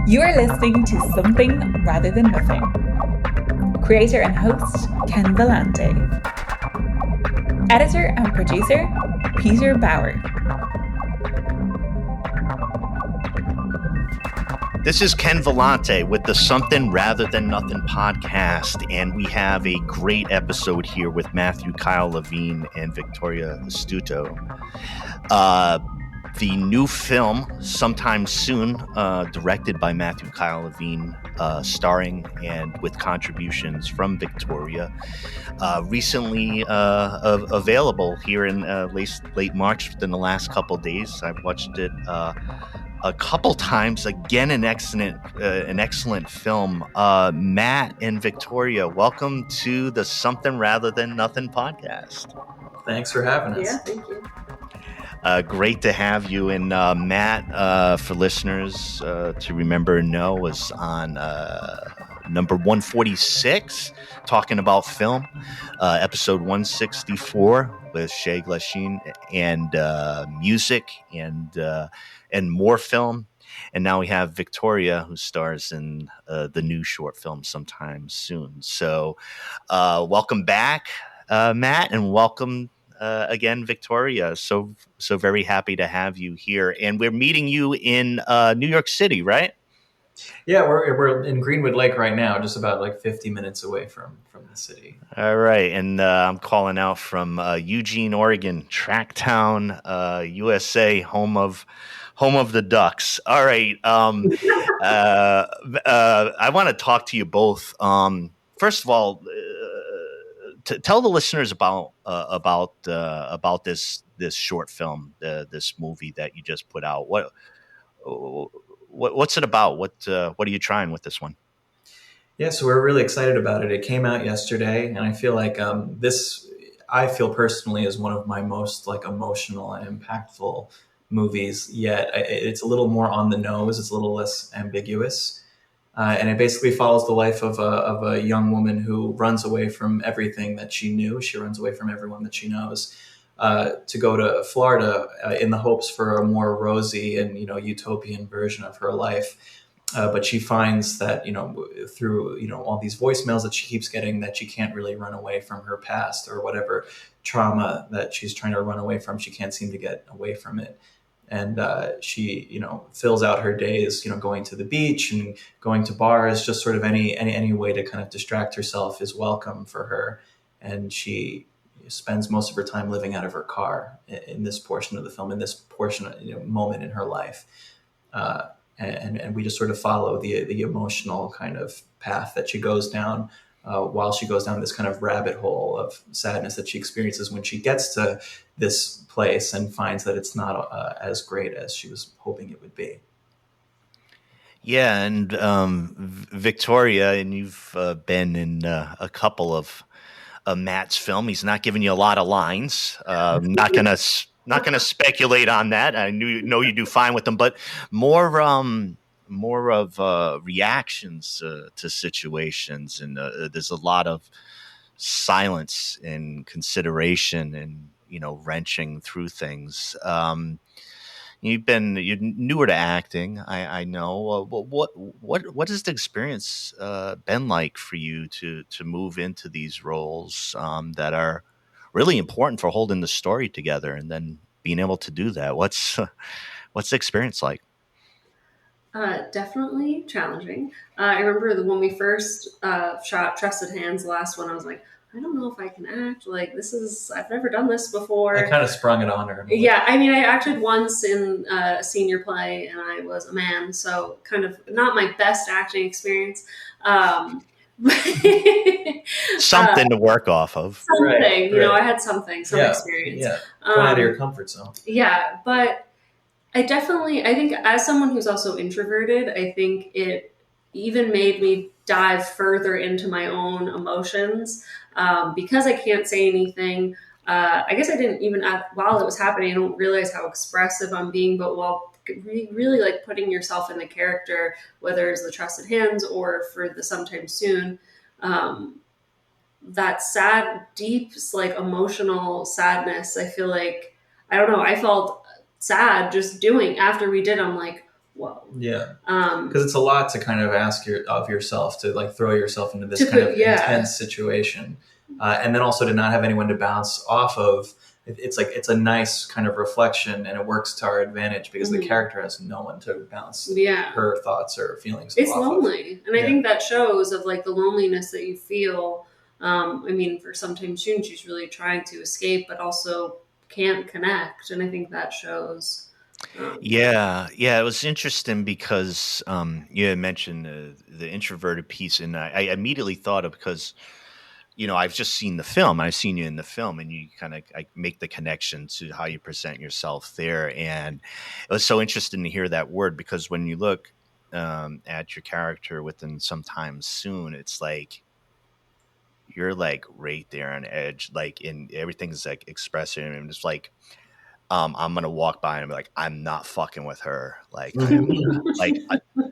You are listening to Something Rather Than Nothing. Creator and host, Ken Vellante. Editor and producer, Peter Bauer. This is Ken Vellante with the Something Rather Than Nothing podcast, and we have a great episode here with Matthew Kyle Levine and Victoria Astuto. The new film, sometime soon, directed by Matthew Kyle Levine, starring and with contributions from Victoria, recently available here in late March. Within the last couple of days, I've watched it a couple times. Again, an excellent film. Matt and Victoria, welcome to the Something Rather Than Nothing podcast. Thanks for having us. Yeah, thank you. Great to have you. And Matt, for listeners to remember and know, was on number 146, talking about film, episode 164 with Shay Glasheen, and music and more film. And now we have Victoria, who stars in the new short film sometime soon. So welcome back, Matt, and welcome again, Victoria. So very happy to have you here. And we're meeting you in New York City, right? Yeah, we're in Greenwood Lake right now, just about like 50 minutes away from the city. All right. And I'm calling out from Eugene, Oregon, Tracktown, USA, home of the Ducks. All right. I want to talk to you both. First of all, tell the listeners about this short film, this movie that you just put out. What's it about? What are you trying with this one? Yeah, so we're really excited about it. It came out yesterday, and I feel like I feel personally is one of my most like emotional and impactful movies yet. It's a little more on the nose. It's a little less ambiguous. And it basically follows the life of a young woman who runs away from everything that she knew. She runs away from everyone that she knows to go to Florida in the hopes for a more rosy and utopian version of her life. But she finds that through all these voicemails that she keeps getting, that she can't really run away from her past or whatever trauma that she's trying to run away from. She can't seem to get away from it. And she, fills out her days, going to the beach and going to bars, just sort of any way to kind of distract herself is welcome for her. And she spends most of her time living out of her car in this portion of the film, in this portion, moment in her life. And we just sort of follow the emotional kind of path that she goes down while she goes down this kind of rabbit hole of sadness that she experiences when she gets to this place and finds that it's not as great as she was hoping it would be. Yeah, and Victoria, and you've been in a couple of Matt's film. He's not giving you a lot of lines. Not gonna speculate on that. I know you do fine with them, but more of reactions to situations, and there's a lot of silence and consideration and wrenching through things. You're newer to acting, I know. What has the experience been like for you to move into these roles that are really important for holding the story together, and then being able to do that? What's the experience like? Definitely challenging. I remember when we first shot Trusted Hands, the last one, I was like, I don't know if I can act. Like, I've never done this before. I kind of sprung it on her. Yeah, I mean, I acted once in a senior play, and I was a man, so kind of not my best acting experience. Something to work off of. Something, right. I had some experience. Yeah, going out of your comfort zone. Yeah, but I think as someone who's also introverted, I think it even made me dive further into my own emotions because I can't say anything. I guess I didn't even, while it was happening, I don't realize how expressive I'm being, but while really like putting yourself in the character, whether it's the Trusted Hands or for the Sometime Soon, that sad, deep, like emotional sadness, I feel like, I don't know, I felt sad just doing after we did. I'm like, whoa. Yeah. Because it's a lot to kind of ask of yourself, to like throw yourself into this kind of intense situation. And then also to not have anyone to bounce off of. It's like, it's a nice kind of reflection, and it works to our advantage because the character has no one to bounce her thoughts or feelings it's off lonely. of. And I think that shows of like the loneliness that you feel. I mean, for sometimes students, she's really trying to escape, but also can't connect. And I think that shows. Yeah. It was interesting because you had mentioned the introverted piece, and I immediately thought of, because I've just seen the film. I've seen you in the film, and you kind of make the connection to how you present yourself there. And it was so interesting to hear that word, because when you look at your character within Sometime Soon, it's like you're like right there on edge, like in everything's like expressive, and it's like I'm gonna walk by and be like, I'm not fucking with her. Like I'm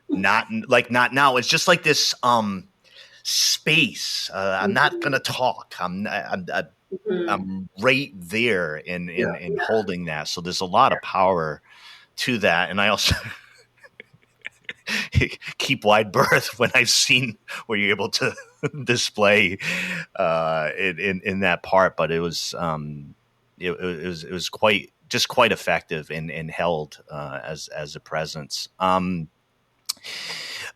not now. It's just like this space. I'm not gonna talk. I'm right there in holding that. So there's a lot of power to that. And I also keep wide berth when I've seen where you're able to display in that part. But it was quite effective and held as a presence.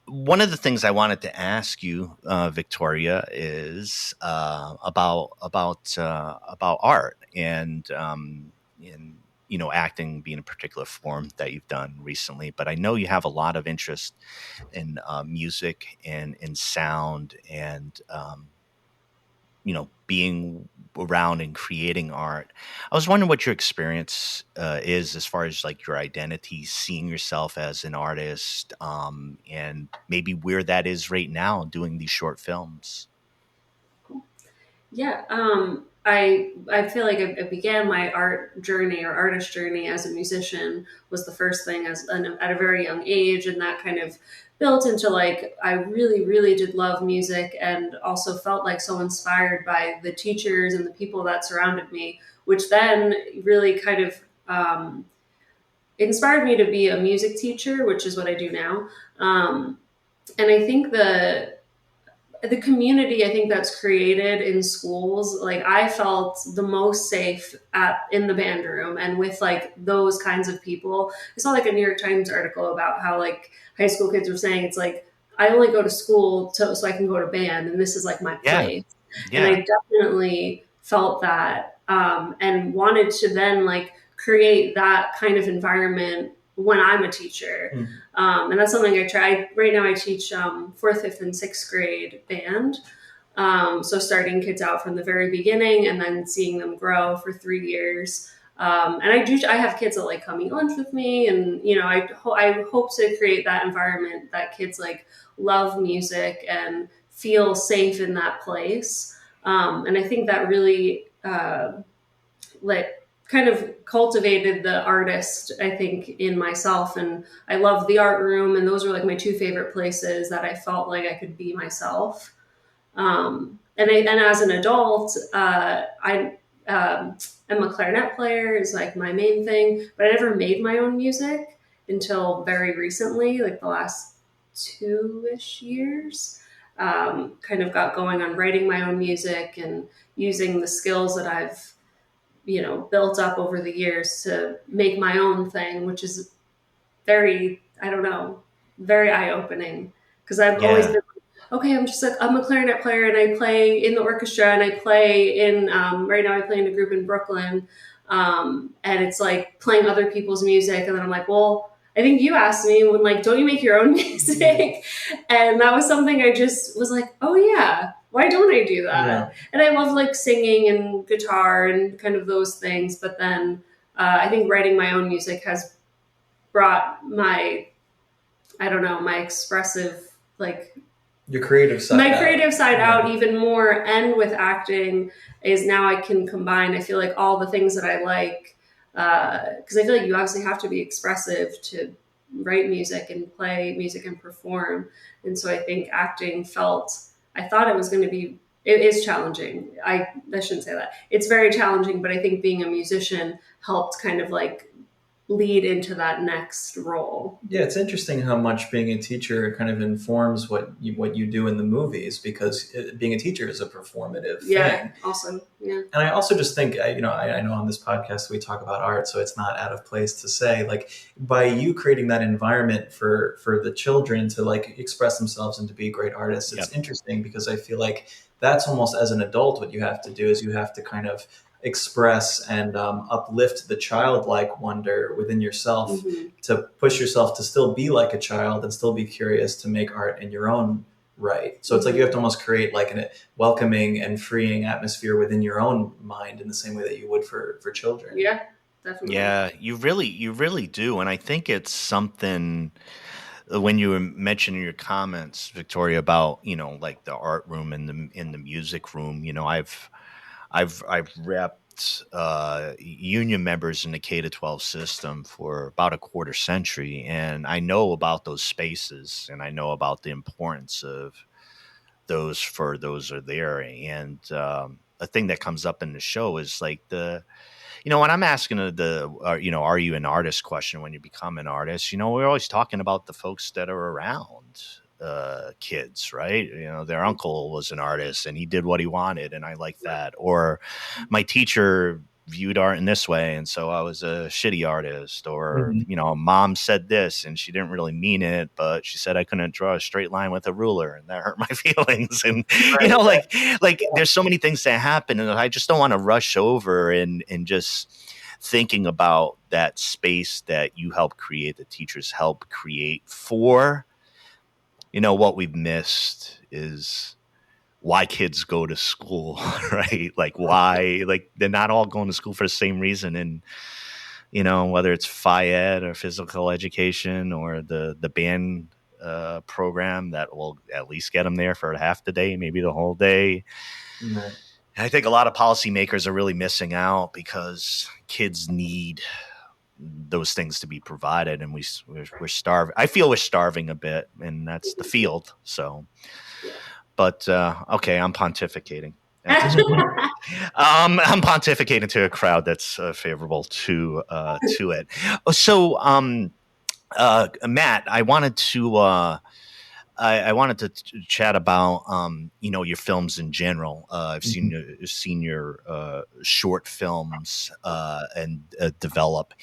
One of the things I wanted to ask you, Victoria, is about art and acting being a particular form that you've done recently. But I know you have a lot of interest in music and in sound and being around and creating art. I was wondering what your experience is as far as like your identity, seeing yourself as an artist, and maybe where that is right now doing these short films. Yeah. I feel like I began my art journey or artist journey as a musician was the first thing at a very young age. And that kind of built into like, I really, really did love music and also felt like so inspired by the teachers and the people that surrounded me, which then really kind of inspired me to be a music teacher, which is what I do now. And I think the community I think that's created in schools, like I felt the most safe in the band room and with like those kinds of people. I saw like a New York Times article about how like high school kids were saying it's like, I only go to school so I can go to band, and this is like my place. Yeah. And I definitely felt that and wanted to then like create that kind of environment when I'm a teacher. And that's something I try. Right now I teach 4th, 5th, and 6th grade band. So starting kids out from the very beginning and then seeing them grow for 3 years. And I have kids that like come eat lunch with me, and I hope to create that environment that kids like love music and feel safe in that place. And I think that really kind of cultivated the artist, I think, in myself. And I loved the art room, and those were like my 2 favorite places that I felt like I could be myself. And as an adult, I am a clarinet player is like my main thing, but I never made my own music until very recently, like the last 2-ish years. Kind of got going on writing my own music and using the skills that I've built up over the years to make my own thing, which is very eye-opening, because I've always been okay, I'm a clarinet player and I play in the orchestra and I play in right now I play in a group in Brooklyn, and it's like playing other people's music, and then I'm like, well, I think you asked me when like, don't you make your own music? And that was something I just was like, oh yeah, why don't I do that? Yeah. And I love like singing and guitar and kind of those things. But then I think writing my own music has brought my expressive, like your creative side out even more. And with acting is now I can combine, I feel like all the things that I like, because I feel like you obviously have to be expressive to write music and play music and perform. And so I think acting I thought it was going to be, it is challenging. I shouldn't say that. It's very challenging, but I think being a musician helped kind of like lead into that next role. Yeah, it's interesting how much being a teacher kind of informs what you do in the movies, because being a teacher is a performative thing. Also, yeah. And I also just think, I know on this podcast we talk about art, so it's not out of place to say, like, by you creating that environment for the children to like express themselves and to be great artists, it's interesting because I feel like that's almost, as an adult, what you have to do is you have to kind of express and uplift the childlike wonder within yourself, to push yourself to still be like a child and still be curious to make art in your own right. So it's like you have to almost create like a welcoming and freeing atmosphere within your own mind in the same way that you would for children. Yeah, definitely. Yeah, you really do. And I think it's something, when you were mentioning your comments, Victoria, about, like the art room and the music room, I've repped union members in the K-12 system for about a quarter century, and I know about those spaces, and I know about the importance of those for those are there. And a thing that comes up in the show is like when I'm asking are you an artist question when you become an artist, we're always talking about the folks that are around kids, right? Their uncle was an artist and he did what he wanted, and I like that. Or my teacher viewed art in this way, and so I was a shitty artist. Or mom said this and she didn't really mean it, but she said I couldn't draw a straight line with a ruler, and that hurt my feelings. And like there's so many things that happen, and I just don't want to rush over and just thinking about that space that you help create, the teachers help create for. What we've missed is why kids go to school, right? Like why, like they're not all going to school for the same reason. And, whether it's phy ed or physical education or the band program that will at least get them there for half the day, maybe the whole day. Mm-hmm. I think a lot of policymakers are really missing out because kids need those things to be provided, and we're starving. I feel we're starving a bit, and that's the field. So, but okay, I'm pontificating. I'm pontificating to a crowd that's favorable to it. So, Matt, I wanted to. I wanted to chat about your films in general. I've seen your short films and develop.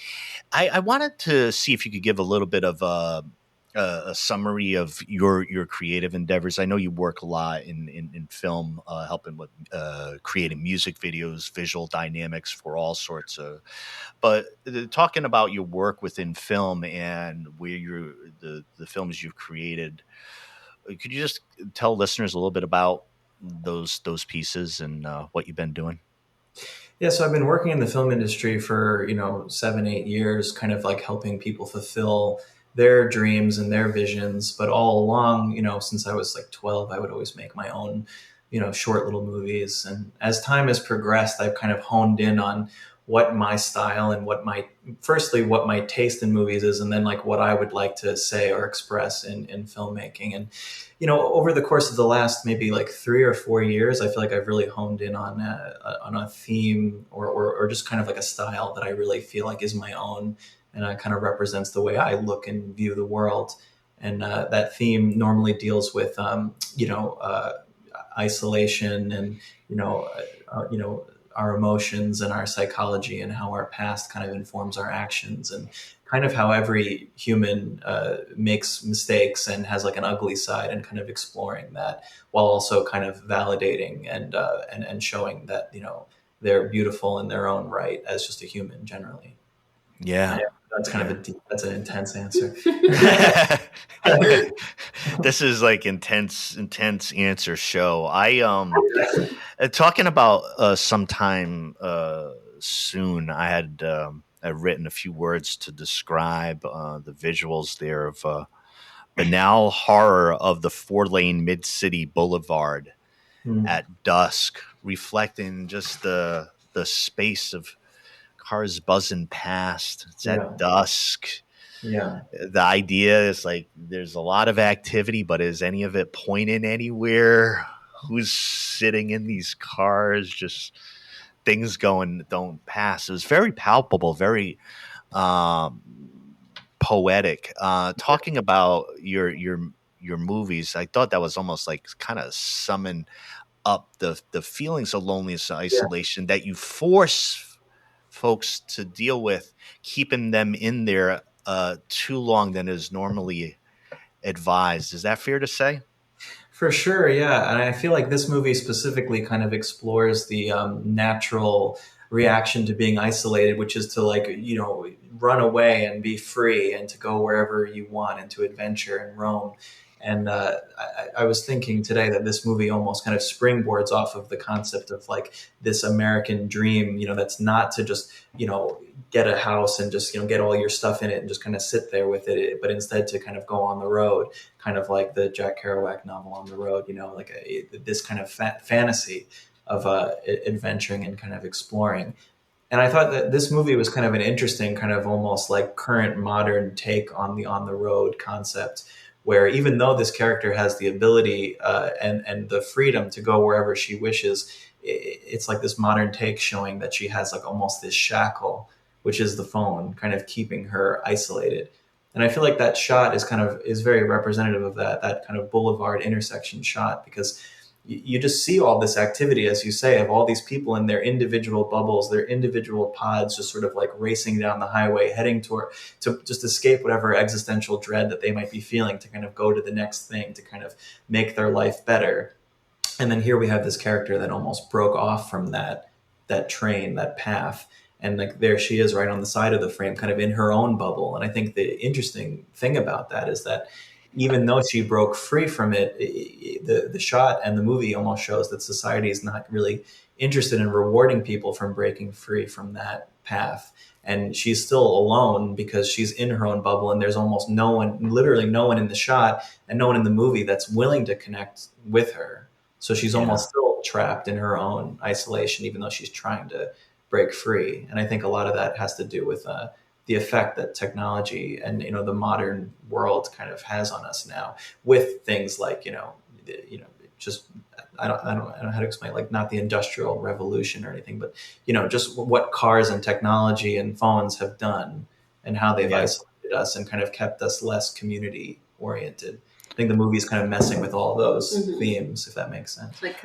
I wanted to see if you could give a little bit of a summary of your creative endeavors. I know you work a lot in film, helping with creating music videos, visual dynamics for all sorts of. But talking about your work within film and where the films you've created. Could you just tell listeners a little bit about those pieces and what you've been doing? Yeah, so I've been working in the film industry for 7-8 years, kind of like helping people fulfill their dreams and their visions. But all along, since I was like 12, I would always make my own, short little movies. And as time has progressed, I've kind of honed in on what my style and what my taste in movies is, and then like what I would like to say or express in filmmaking. And, over the course of the last maybe like 3 or 4 years, I feel like I've really honed in on a theme or just kind of like a style that I really feel like is my own, and kind of represents the way I look and view the world. And that theme normally deals with, isolation and, our emotions and our psychology, and how our past kind of informs our actions, and kind of how every human makes mistakes and has like an ugly side, and kind of exploring that while also kind of validating and showing that, they're beautiful in their own right as just a human generally. Yeah. That's kind of that's an intense answer. This is like intense answer show. I talking about sometime soon. I had I've written a few words to describe the visuals there of banal horror of the 4-lane mid-city boulevard at dusk, reflecting just the space of cars buzzing past. It's at dusk. Yeah. The idea is like there's a lot of activity, but is any of it pointing anywhere? Who's sitting in these cars? Just things don't pass. It was very palpable, very poetic. Talking about your movies, I thought that was almost like kind of summing up the feelings of loneliness and isolation that you force folks to deal with, keeping them in there too long than is normally advised. Is that fair to say? For sure, yeah. And I feel like this movie specifically kind of explores the natural reaction to being isolated, which is to like, run away and be free and to go wherever you want and to adventure and roam. And I was thinking today that this movie almost kind of springboards off of the concept of like this American dream, that's not to just, get a house and just, get all your stuff in it and just kind of sit there with it, but instead to kind of go on the road, kind of like the Jack Kerouac novel On the Road, like this kind of fantasy of adventuring and kind of exploring. And I thought that this movie was kind of an interesting kind of almost like current modern take on the on the road concept, where even though this character has the ability and the freedom to go wherever she wishes, it's like this modern take showing that she has like almost this shackle, which is the phone, kind of keeping her isolated. And I feel like that shot is very representative of that kind of boulevard intersection shot, because you just see all this activity, as you say, of all these people in their individual bubbles, their individual pods, just sort of like racing down the highway, heading to just escape whatever existential dread that they might be feeling, to kind of go to the next thing, to kind of make their life better. And then here we have this character that almost broke off from that train, that path. And like there she is right on the side of the frame, kind of in her own bubble. And I think the interesting thing about that is that even though she broke free from it, the shot and the movie almost shows that society is not really interested in rewarding people from breaking free from that path. And she's still alone because she's in her own bubble, and there's almost no one, literally no one in the shot and no one in the movie that's willing to connect with her. So she's almost still trapped in her own isolation, even though she's trying to break free. And I think a lot of that has to do with the effect that technology and the modern world kind of has on us now, with things like just I don't know how to explain, like not the Industrial Revolution or anything, but just what cars and technology and phones have done and how they've isolated us and kind of kept us less community oriented. I think the movie's kind of messing with all those themes, if that makes sense. Like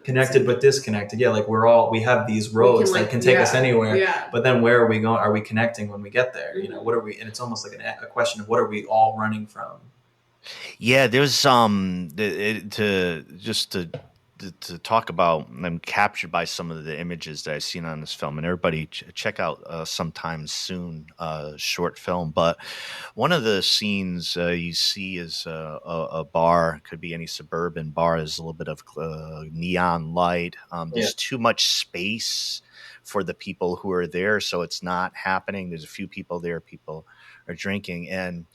connected but disconnected. Yeah, like we have these roads that can take us anywhere. Yeah. But then where are we going? Are we connecting when we get there? What are we? And it's almost like a question of what are we all running from? Yeah, there's to talk about. I'm captured by some of the images that I've seen on this film, and everybody check out Sometime Soon short film. But one of the scenes you see is a bar, could be any suburban bar. There's a little bit of neon light. There's too much space for the people who are there, so it's not happening. There's a few people there. People are drinking, and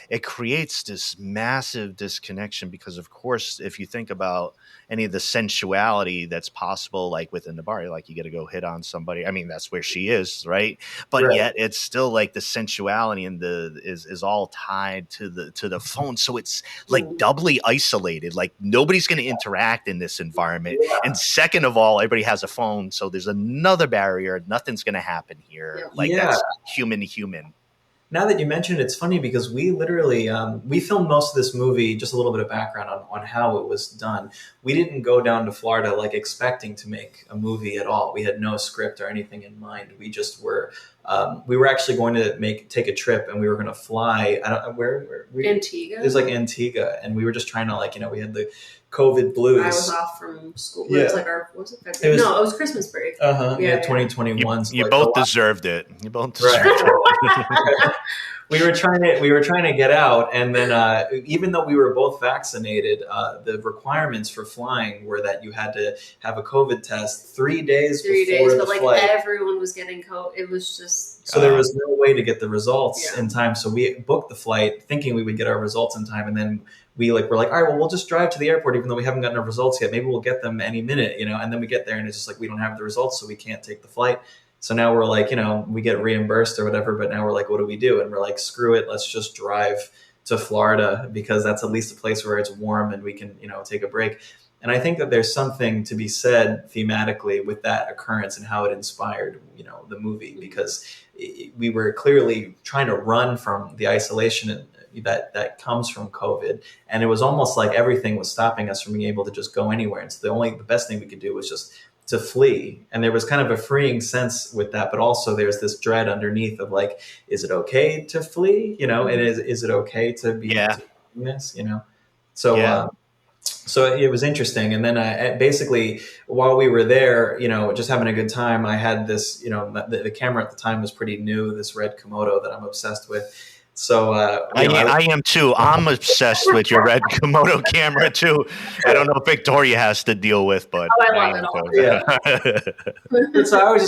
it creates this massive disconnection because, of course, if you think about any of the sensuality that's possible, like within the bar, like you got to go hit on somebody. I mean, that's where she is, right? But yet it's still like the sensuality and is all tied to the phone. So it's like doubly isolated. Like nobody's going to interact in this environment. Yeah. And second of all, everybody has a phone. So there's another barrier. Nothing's going to happen here. That's human to human. Now that you mentioned it, it's funny because we literally, we filmed most of this movie, just a little bit of background on how it was done. We didn't go down to Florida like expecting to make a movie at all. We had no script or anything in mind. We just were, we were actually going to take a trip, and we were going to fly. I don't know where Antigua. It was like Antigua. And we were just trying to we had the COVID blues. I was off from school. Yeah. It was like February? It was Christmas break. 2021. You both deserved it. You both deserved it. We were trying to get out, and then even though we were both vaccinated, the requirements for flying were that you had to have a COVID test 3 days before the flight. But everyone was getting COVID. It was just so there was no way to get the results in time. So we booked the flight thinking we would get our results in time, and then we were like, all right, well, we'll just drive to the airport, even though we haven't gotten our results yet. Maybe we'll get them any minute, And then we get there, and it's just like we don't have the results, so we can't take the flight. So now we're like, we get reimbursed or whatever, but now we're like, what do we do? And we're like, screw it, let's just drive to Florida because that's at least a place where it's warm and we can, take a break. And I think that there's something to be said thematically with that occurrence and how it inspired, the movie, because we were clearly trying to run from the isolation that comes from COVID. And it was almost like everything was stopping us from being able to just go anywhere. And so the best thing we could do was just to flee. And there was kind of a freeing sense with that, but also there's this dread underneath of like, is it okay to flee? And is it okay to be doing this? So, Yeah. So it was interesting. And then basically while we were there, just having a good time, I had this, the camera at the time was pretty new, this red Komodo that I'm obsessed with. So I am too. I'm obsessed with your red Komodo camera too. I don't know if Victoria has to deal with, but I love it all. Yeah. So I was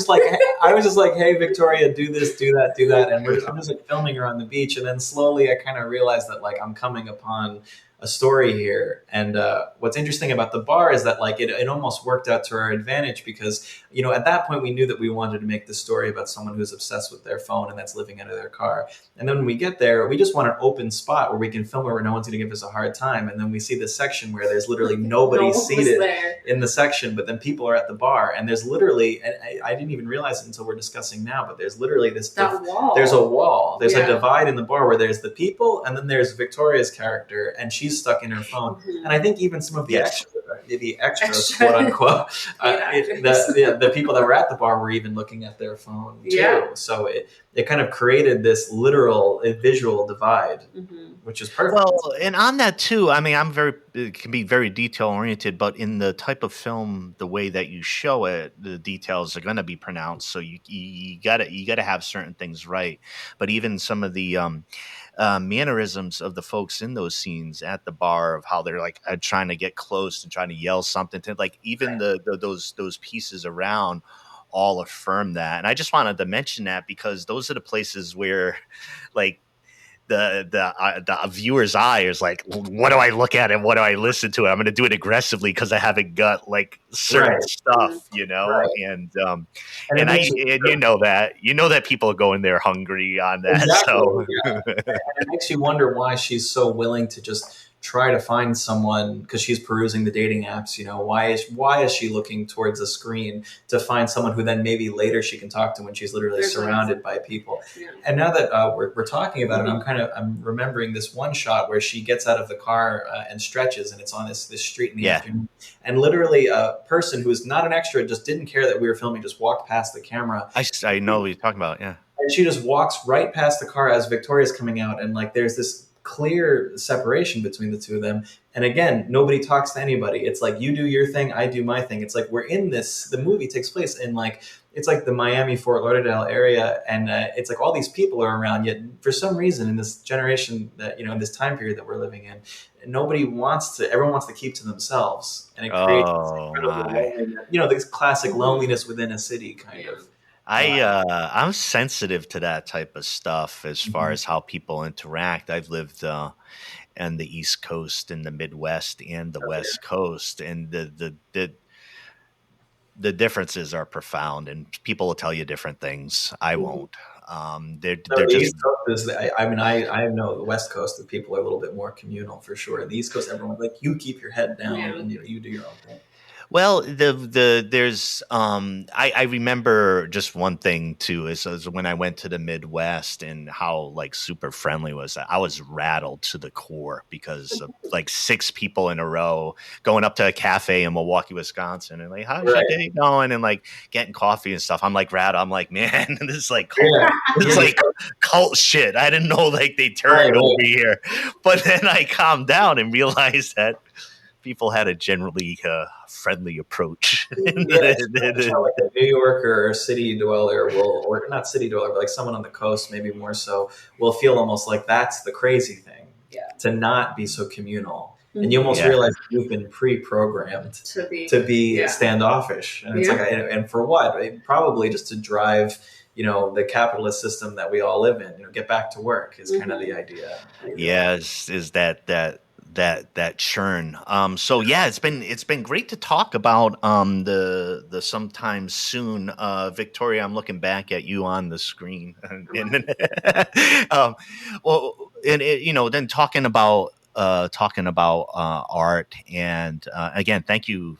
just like, hey, Victoria, do this, do that, do that, and I'm just like filming her on the beach, and then slowly I kind of realized that like I'm coming upon a story here. And what's interesting about the bar is that like it almost worked out to our advantage, because at that point we knew that we wanted to make the story about someone who's obsessed with their phone and that's living out of their car. And then when we get there, we just want an open spot where we can film where no one's going to give us a hard time. And then we see this section where there's literally nobody seated in the section, but then people are at the bar, and there's literally, and I didn't even realize it until we're discussing now, but there's literally wall. There's a wall. There's a divide in the bar where there's the people, and then there's Victoria's character, and she's stuck in her phone. Mm-hmm. And I think even some of the extras, quote unquote, the people that were at the bar were even looking at their phone too. Yeah. So it kind of created this literal visual divide, which is perfect. Well, and on that too, I mean, it can be very detail oriented, but in the type of film, the way that you show it, the details are going to be pronounced. So you gotta have certain things right. But even some of the mannerisms of the folks in those scenes at the bar, of how they're like trying to get close and trying to yell something to, like, even those pieces around all affirm that. And I just wanted to mention that because those are the places where like the viewer's eye is like, what do I look at and what do I listen to? I'm going to do it aggressively because I haven't got like certain stuff, Right. and you know that people are going there hungry on that. Exactly. So And it makes you wonder why she's so willing to just try to find someone, because she's perusing the dating apps. Why is she looking towards a screen to find someone who then maybe later she can talk to when she's literally surrounded by people? Yeah. And now that we're talking about it, I'm remembering this one shot where she gets out of the car and stretches, and it's on this street in the afternoon, and literally a person who is not an extra, just didn't care that we were filming, just walked past the camera. I know what you're talking about, yeah. And she just walks right past the car as Victoria's coming out, and like there's this clear separation between the two of them. And again, nobody talks to anybody. It's like, you do your thing, I do my thing. It's like we're in this. The movie takes place in like, it's like the Miami, Fort Lauderdale area, and it's like all these people are around. Yet for some reason, in this generation that in this time period that we're living in, everyone wants to keep to themselves, and it creates this classic loneliness within a city kind of. I'm sensitive to that type of stuff as far as how people interact. I've lived on the East Coast, and the Midwest, and the West Coast, and the differences are profound, and people will tell you different things. I won't. They're just. East Coast I know the West Coast, the people are a little bit more communal for sure. The East Coast, everyone's like, you keep your head down and you do your own thing. Well, there's I remember just one thing too is when I went to the Midwest and how like super friendly was. I was rattled to the core because of like 6 people in a row going up to a cafe in Milwaukee, Wisconsin, and like, how's your day going, and like getting coffee and stuff. I'm like rattled. I'm like, man, this is like cult, this is like cult shit. I didn't know like they turned over here, but then I calmed down and realized that people had a generally friendly approach. Like a New Yorker or city dweller or not city dweller, but like someone on the coast, maybe more so, will feel almost like that's the crazy thing, to not be so communal. And you almost realize you've been pre-programmed to be standoffish. And it's like, and for what? Probably just to drive, the capitalist system that we all live in. Get back to work is kind of the idea. Yes, is that churn. So yeah, it's been great to talk about the sometime soon. Victoria, I'm looking back at you on the screen, and then talking about talking about art, and again, thank you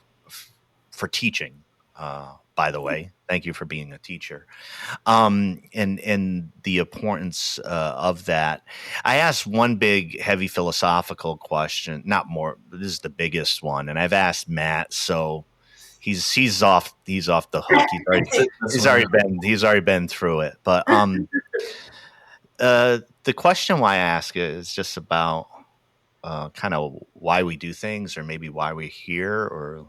for teaching. By the way, thank you for being a teacher, and the importance of that. I asked one big, heavy philosophical question. Not more. This is the biggest one, and I've asked Matt, so he's off the hook. He's already been through it. But the question why I ask it is just about kind of why we do things, or maybe why we're here, or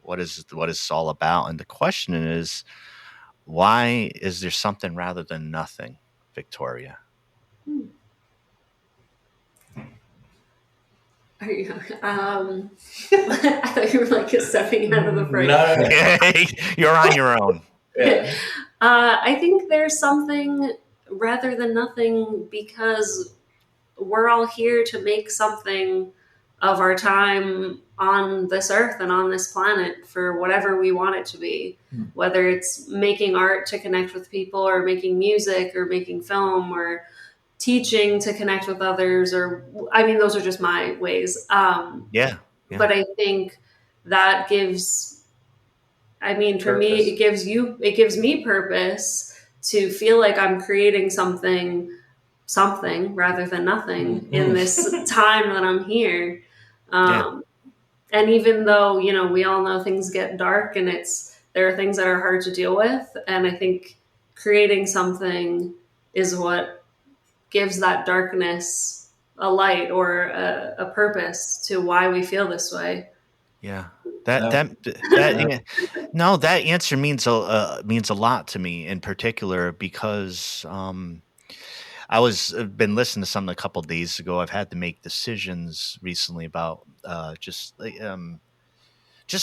what is all about. And the question is, why is there something rather than nothing, Victoria? Are you, I thought you were like stepping out of the frame. No. You're on your own. Yeah. I think there's something rather than nothing, because we're all here to make something of our time on this earth and on this planet for whatever we want it to be, whether it's making art to connect with people, or making music, or making film, or teaching to connect with others, or I mean, those are just my ways. Yeah. But I think that gives, I mean, for Purpose. me, it gives me purpose to feel like I'm creating something rather than nothing in this time that I'm here. And even though, we all know things get dark, and there are things that are hard to deal with. And I think creating something is what gives that darkness a light, or a purpose to why we feel this way. Yeah. That answer means a lot to me in particular, because I've been listening to something a couple of days ago. I've had to make decisions recently about just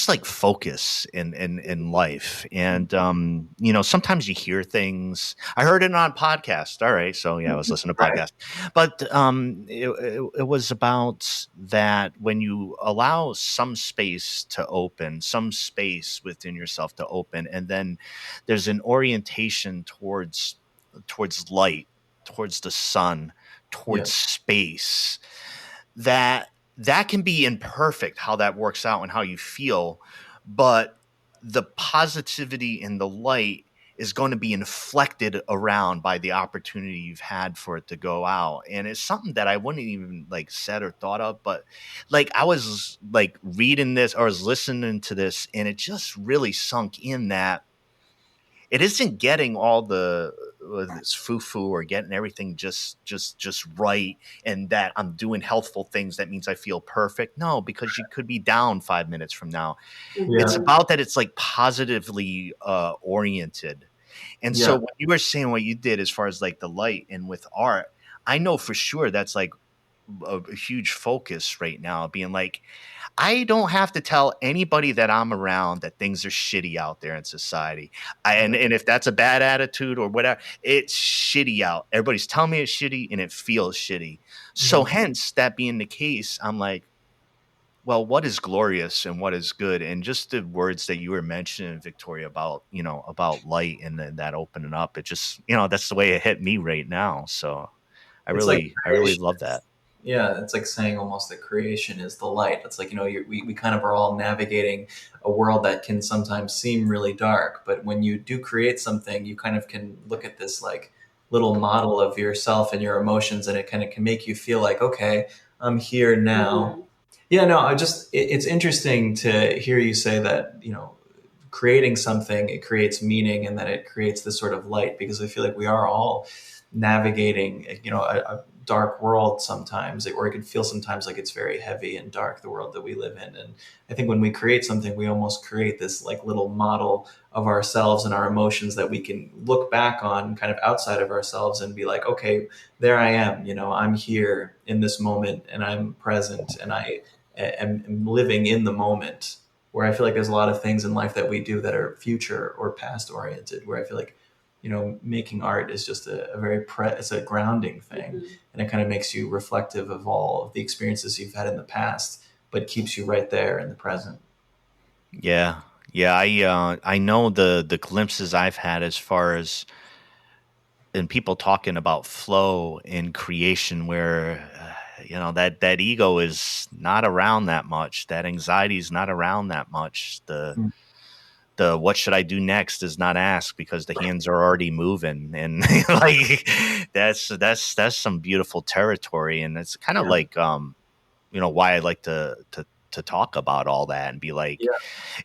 like focus in life. And, sometimes you hear things. I heard it on podcast. All right. So yeah, I was listening to podcast, but it was about that when you allow some space to open, some space within yourself to open, and then there's an orientation towards light, towards the sun, towards space, that can be imperfect, how that works out and how you feel, but the positivity in the light is going to be inflected around by the opportunity you've had for it to go out. And it's something that I wouldn't even said or thought of, but I was reading this, or I was listening to this, and it just really sunk in that it isn't getting all this foo-foo, or getting everything just right, and that I'm doing healthful things. That means I feel perfect. No, because you could be down 5 minutes from now. Yeah. It's about that it's positively oriented. And so when you were saying what you did as far as the light and with art, I know for sure that's a huge focus right now, being I don't have to tell anybody that I'm around that things are shitty out there in society. And if that's a bad attitude or whatever, it's shitty out. Everybody's telling me it's shitty, and it feels shitty. So hence, that being the case, I'm well, what is glorious and what is good? And just the words that you were mentioning, Victoria, about light and then that opening up, it just, that's the way it hit me right now. So I really love that. Yeah, it's like saying almost that creation is the light. It's we kind of are all navigating a world that can sometimes seem really dark. But when you do create something, you kind of can look at this little model of yourself and your emotions, and it kind of can make you feel okay, I'm here now. Yeah, no, it's interesting to hear you say that, creating something, it creates meaning, and that it creates this sort of light, because I feel like we are all navigating, a dark world sometimes, or it can feel sometimes like it's very heavy and dark, the world that we live in. And I think when we create something, we almost create this little model of ourselves and our emotions that we can look back on kind of outside of ourselves and be okay, there I am, I'm here in this moment, and I'm present, and I am living in the moment, where I feel like there's a lot of things in life that we do that are future or past oriented, where I feel like making art is just it's a grounding thing, and it kind of makes you reflective of all of the experiences you've had in the past, but keeps you right there in the present. Yeah. I know the glimpses I've had as far as, and people talking about flow in creation, where that ego is not around that much. That anxiety is not around that much. The what should I do next is not asked because the hands are already moving, and like that's some beautiful territory, and it's kind of like why I like to talk about all that and be like,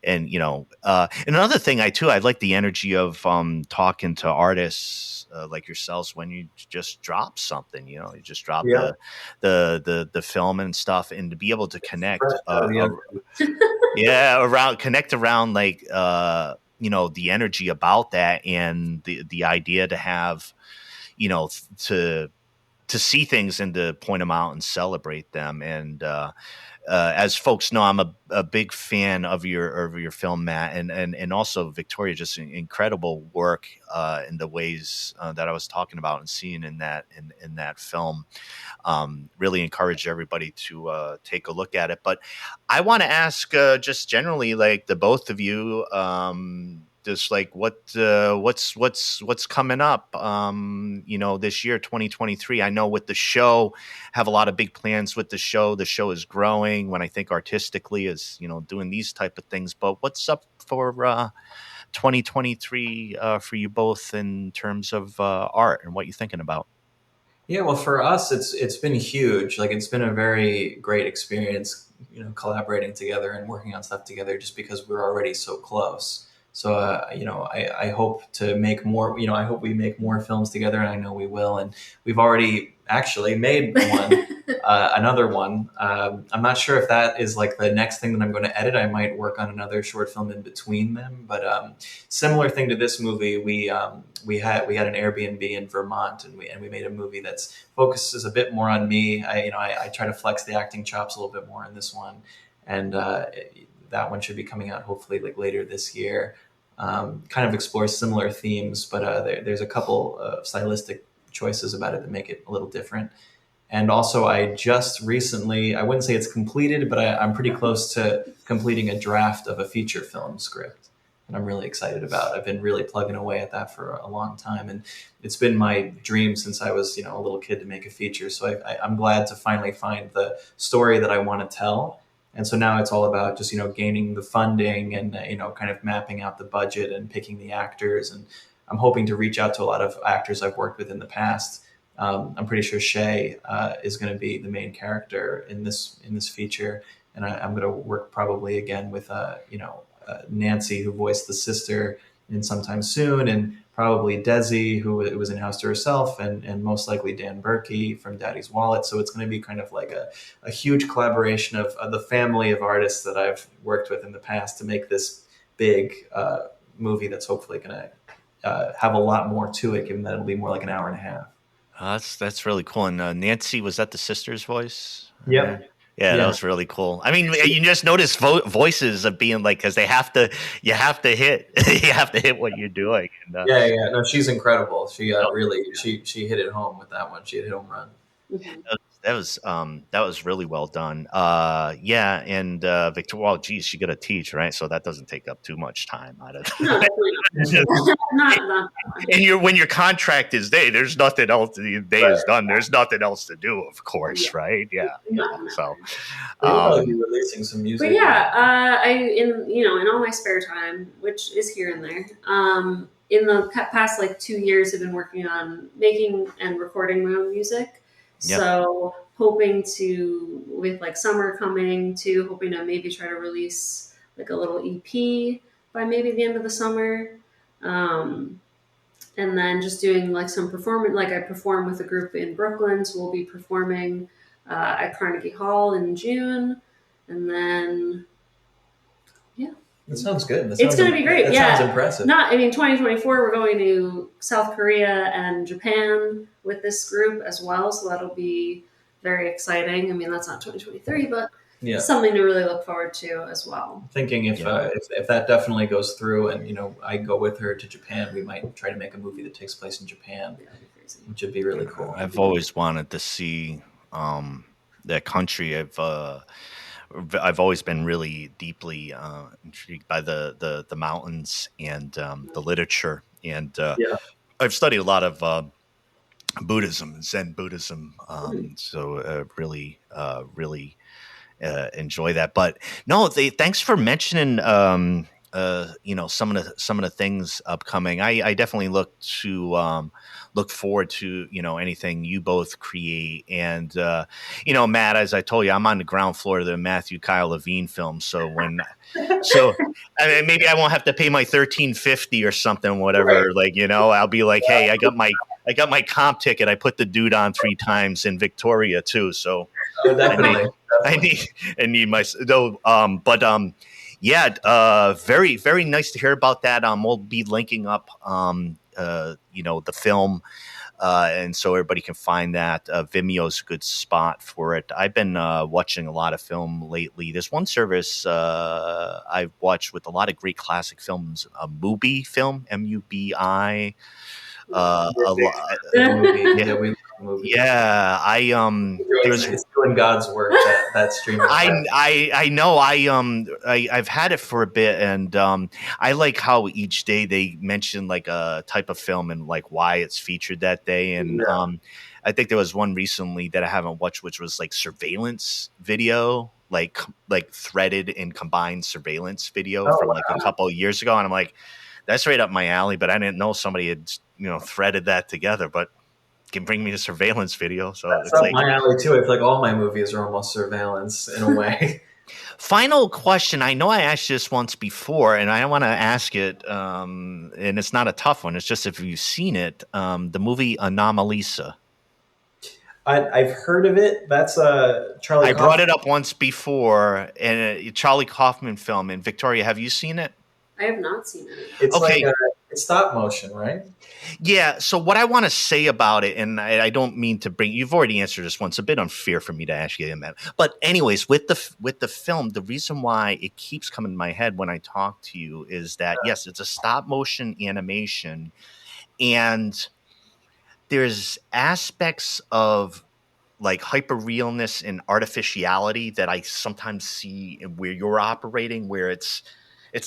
and and another thing I like the energy of talking to artists like yourselves when you just drop something, you just drop the film and stuff, and to be able to connect connect around like the energy about that, and the idea to have to see things and to point them out and celebrate them. And as folks know, I'm a big fan of your film, Matt, and also Victoria. Just incredible work in the ways that I was talking about and seeing in that film. Really encourage everybody to take a look at it. But I want to ask just generally, like the both of you, just like what's coming up this year, 2023. I know with the show, have a lot of big plans with the show. The show is growing when I think artistically is doing these type of things. But what's up for 2023 for you both in terms of art and what you're thinking about? Yeah, well, for us, it's been huge. Like, it's been a very great experience, collaborating together and working on stuff together, just because we're already so close. So, I hope to make more, I hope we make more films together, and I know we will. And we've already actually made one, another one. I'm not sure if that is like the next thing that I'm going to edit. I might work on another short film in between them. But similar thing to this movie, we had an Airbnb in Vermont, and we made a movie that's focuses a bit more on me. I try to flex the acting chops a little bit more in this one, and that one should be coming out hopefully like later this year. Kind of explores similar themes, but there's a couple of stylistic choices about it that make it a little different. And also, I just recently, I wouldn't say it's completed, but I'm pretty close to completing a draft of a feature film script that I'm really excited about. I've been really plugging away at that for a long time, and it's been my dream since I was a little kid to make a feature. So I'm glad to finally find the story that I want to tell. And so now it's all about just, gaining the funding and, kind of mapping out the budget and picking the actors. And I'm hoping to reach out to a lot of actors I've worked with in the past. I'm pretty sure Shay is going to be the main character in this feature. And I'm going to work probably again with, Nancy, who voiced the sister in Sometime Soon, and probably Desi, who was in House to Herself, and most likely Dan Berkey from Daddy's Wallet. So it's going to be kind of like a huge collaboration of the family of artists that I've worked with in the past to make this big movie that's hopefully going to have a lot more to it, given that it'll be more like an hour and a half. That's really cool. And Nancy, was that the sister's voice? Yep. Yeah, that was really cool. I mean, you just notice voices of being like, because you have to hit what you're doing. And, No, she's incredible. She really she hit it home with that one. She hit a home run. That was really well done. And Victoria, well, geez, she got to teach, right? So that doesn't take up too much time out of Not and when your contract is there's nothing else. The day is done. There's nothing else to do, of course, right? Yeah. So we'll probably be releasing some music. But I in all my spare time, which is here and there, in the past like 2 years, I've been working on making and recording my own music. Yep. So hoping to, with like summer coming too, hoping to maybe try to release like a little EP by maybe the end of the summer. And then just doing like some performance, like I perform with a group in Brooklyn. So we'll be performing at Carnegie Hall in June. And then, That sounds good. It's going to be great. That sounds impressive. 2024, we're going to South Korea and Japan with this group as well. So that'll be very exciting. I mean, that's not 2023, but something to really look forward to as well. I'm thinking if that definitely goes through and, I go with her to Japan, we might try to make a movie that takes place in Japan, which would be really cool. I've always wanted to see that country. I've always been really deeply intrigued by the mountains and the literature, and I've studied a lot of Buddhism, Zen Buddhism. So really, really enjoy that. But no, thanks for mentioning some of the things upcoming. I definitely look forward to anything you both create. And Matt, as I told you, I'm on the ground floor of the Kyle Levine film. So I mean, maybe I won't have to pay my $13.50 or something, whatever. Right. Like, I'll be like, hey, I got my comp ticket. I put the dude on 3 times in Victoria too. So definitely. I need my though. Very, very nice to hear about that. We'll be linking up, the film, and so everybody can find that. Vimeo's a good spot for it. I've been watching a lot of film lately. There's one service I've watched with a lot of great classic films. A Mubi film, MUBI. It's doing God's work, that stream. I know. I've had it for a bit, and I like how each day they mention like a type of film and like why it's featured that day. And I think there was one recently that I haven't watched, which was like surveillance video, like threaded and combined surveillance video from like a couple of years ago, and I'm like, that's right up my alley. But I didn't know somebody had threaded that together, but can bring me a surveillance video. So that's up my alley too. I feel like all my movies are almost surveillance in a way. Final question. I know I asked you this once before, and I want to ask it, and it's not a tough one. It's just if you've seen it, the movie Anomalisa. I've heard of it. That's Charlie. I brought it up once before, and a Charlie Kaufman film. And Victoria, have you seen it? I have not seen it. It's okay. It's stop motion, right? Yeah. So what I want to say about it, and I don't mean to bring, you've already answered this once. It's a bit unfair for me to ask you, Matt. But anyways, with the film, the reason why it keeps coming to my head when I talk to you is that yes, it's a stop motion animation, and there's aspects of like hyper realness and artificiality that I sometimes see where you're operating, where it's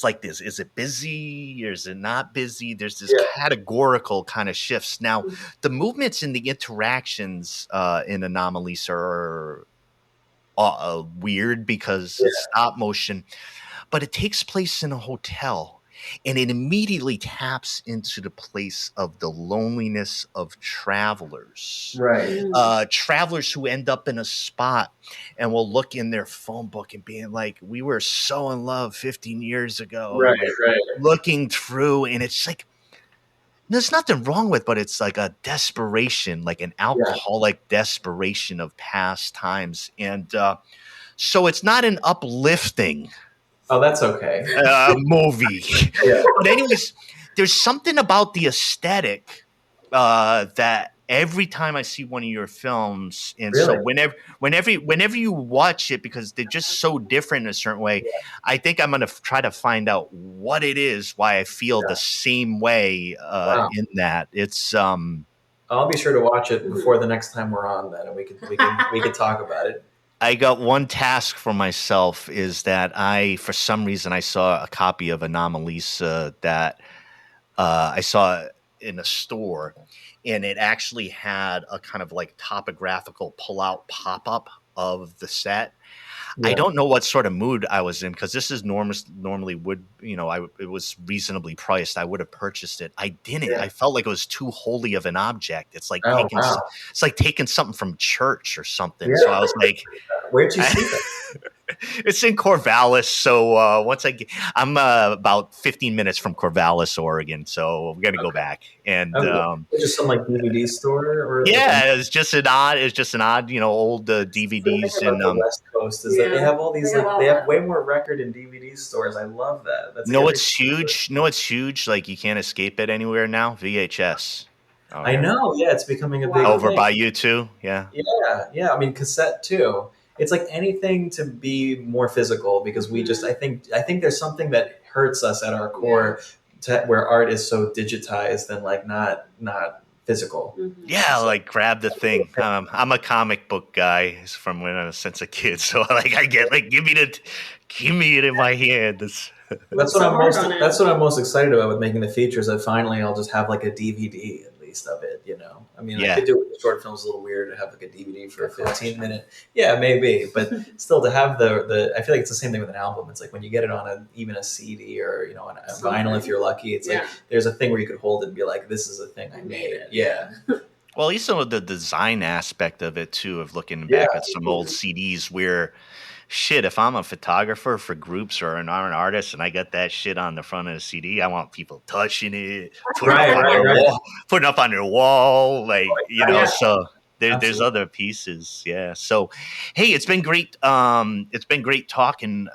like this. Is it busy or is it not busy? There's this categorical kind of shifts. Now, the movements and the interactions in Anomalies are weird because it's stop motion, but it takes place in a hotel. And it immediately taps into the place of the loneliness of travelers. Right. Travelers who end up in a spot and will look in their phone book and being like, we were so in love 15 years ago. Right. Looking through, and it's like, there's nothing wrong with, but it's like a desperation, like an alcoholic desperation of past times. And so it's not an uplifting Oh, that's okay. Movie. But anyways, there's something about the aesthetic that every time I see one of your films, and so whenever you watch it, because they're just so different in a certain way, I think I'm going to try to find out what it is, why I feel the same way in that. It's I'll be sure to watch it before the next time we're on, then, and we could talk about it. I got one task for myself is that for some reason, I saw a copy of Anomalisa that I saw in a store, and it actually had a kind of like topographical pull-out pop-up of the set. I don't know what sort of mood I was in, because this is normally would, it was reasonably priced. I would have purchased it. I didn't. I felt like it was too holy of an object. It's like taking something from church or something. Yeah. So I was like, where'd you see it? It's in Corvallis. So I'm about 15 minutes from Corvallis, Oregon. So we're gonna go back and just some like DVD store, or it's just an odd, old DVDs and the West Coast is that they have all these they have way more record and DVD stores. I love that. It's huge. It's huge. Like you can't escape it anywhere now. VHS. I know. Yeah, it's becoming a big over thing. By you too. Yeah. I mean, cassette too. It's like anything to be more physical, because we just I think there's something that hurts us at our core, where art is so digitized and like not physical. Mm-hmm. Yeah, like grab the thing. I'm a comic book guy from when I was since a kid, so like I get like give me it in my hand. That's what I'm most excited about with making the features. That finally I'll just have like a DVD at least. least of it, you know. I mean, Yeah. I could do it with short films. A little weird to have like a DVD for a 15-minute. Yeah, maybe, but still to have the I feel like it's the same thing with an album. It's like when you get it on even a CD or, you know, on a vinyl if you're lucky. It's like there's a thing where you could hold it and be like, this is a thing I made. Yeah. Well, at least some of the design aspect of it too, of looking back at some old CDs where, shit, if I'm a photographer for groups or an artist and I got that shit on the front of the CD, I want people touching it, putting up on their wall, like, you know, so there's other pieces. Yeah. So, hey, it's been great. It's been great talking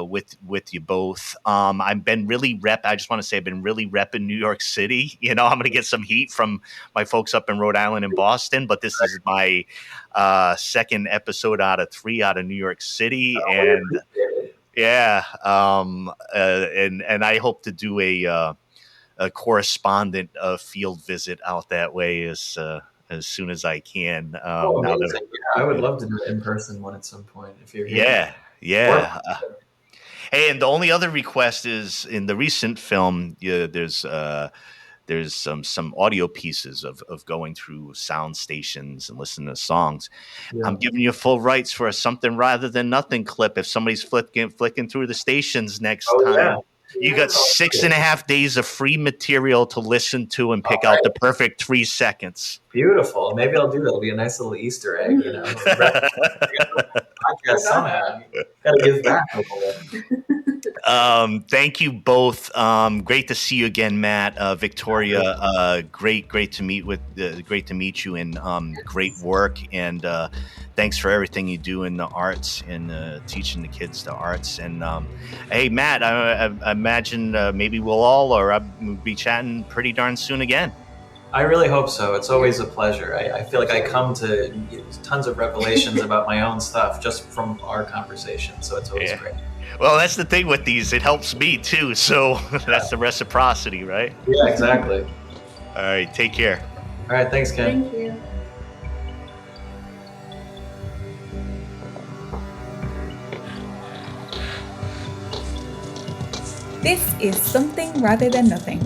with you both. I just want to say I've been really repping New York City. You know, I'm going to get some heat from my folks up in Rhode Island and Boston, but this is my second episode out of 3 out of New York City. And and I hope to do a correspondent field visit out that way as soon as I can. I would love to do it in person one at some point if you're here. Yeah. Hey, and the only other request is in the recent film, there's some audio pieces of going through sound stations and listening to songs. Yeah. I'm giving you full rights for a Something Rather Than Nothing clip. If somebody's flicking through the stations next time. Yeah. You got 6.5 days of free material to listen to and pick out the perfect 3 seconds. Beautiful. Maybe I'll do that. It'll be a nice little Easter egg, you know. Somehow. Gotta give back a little. Thank you both. Great to see you again, Matt. Victoria, great to meet you, and great work. And thanks for everything you do in the arts and teaching the kids the arts. And hey, Matt, I imagine maybe we'll I'll be chatting pretty darn soon again. I really hope so. It's always a pleasure. I feel like I come to tons of revelations about my own stuff just from our conversation. So it's always great. Well, that's the thing with these. It helps me too. So that's the reciprocity, right? Yeah, exactly. All right. Take care. All right. Thanks, Ken. Thank you. This is Something Rather Than Nothing,